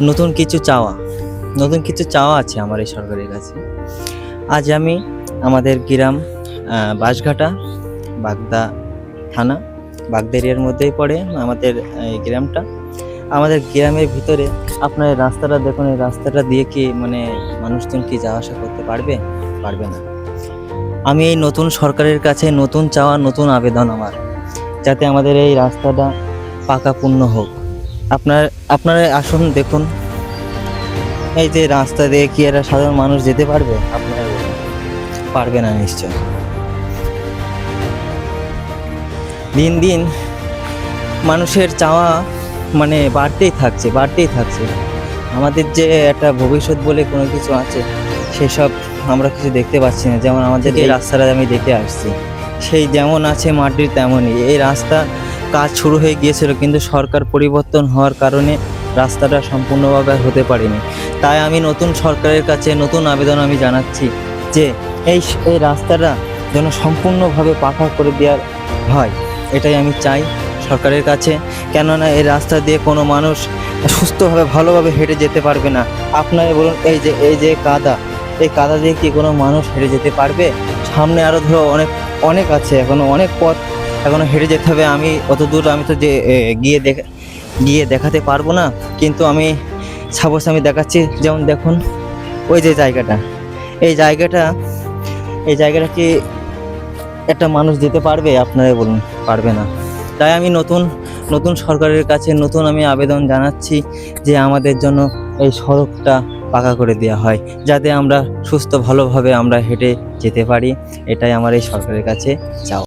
নতুন কিছু চাওয়া আছে আমার এই সরকারের কাছে। আজ আমি আমাদের গ্রাম বাঁশঘাটা, বাগদা থানা, বাগদা এরিয়ার মধ্যেই পড়ে আমাদের এই গ্রামটা। আমাদের গ্রামের ভিতরে আপনার এই রাস্তাটা দেখুন, এই রাস্তাটা দিয়ে কি মানে মানুষজন কি যাওয়া আসা করতে পারবে? পারবে না। আমি এই নতুন সরকারের কাছে নতুন চাওয়া, নতুন আবেদন আমার, যাতে আমাদের এই রাস্তাটা পাকাপূর্ণ হোক। আপনারা আসুন দেখুন, এই যে রাস্তা দিয়ে কি একটা সাধারণ মানুষ যেতে পারবে? আপনারা বলুন, পারবে না নিশ্চয়। দিন দিন মানুষের চাওয়া মানে বাড়তেই থাকছে। আমাদের যে একটা ভবিষ্যৎ বলে কোনো কিছু আছে, সেসব আমরা কিছু দেখতে পাচ্ছি না। যেমন আমাদের এই রাস্তাটা আমি দেখে আসছি, সেই যেমন আছে মাটির তেমনই। এই রাস্তা কাজ শুরু হয়ে গিয়েছিল, কিন্তু সরকার পরিবর্তন হওয়ার কারণে রাস্তাটা সম্পূর্ণভাবে হতে পারেনি। তাই আমি নতুন সরকারের কাছে নতুন আবেদন আমি জানাচ্ছি যে এই রাস্তাটা যেন সম্পূর্ণভাবে পাকা করে দেওয়ার হয়, এটাই আমি চাই সরকারের কাছে। কেননা এই রাস্তা দিয়ে কোনো মানুষ সুস্থভাবে ভালোভাবে হেঁটে যেতে পারবে না। আপনারা বলুন, এই যে এই কাদা দিয়ে কি কোনো মানুষ হেঁটে যেতে পারবে? সামনে আরও ধরো অনেক আছে, এখনো অনেক পথ এখনো হেঁটে যেতে হবে। আমি অত দূর আমি তো যে গিয়ে দেখাতে পারবো না, কিন্তু আমি সাপোজ আমি দেখাচ্ছি। যেমন দেখুন, ওই যে জায়গাটা, এই জায়গাটা এই জায়গাটা কি একটা মানুষ যেতে পারবে? আপনারা বলুন, পারবে না। তাই আমি নতুন সরকারের কাছে নতুন আমি আবেদন জানাচ্ছি যে আমাদের জন্য এই সড়কটা পাকা করে দেওয়া হয়, যাতে আমরা সুস্থ ভালোভাবে আমরা হেঁটে যেতে পারি। এটাই আমার এই সরকারের কাছে চাওয়া।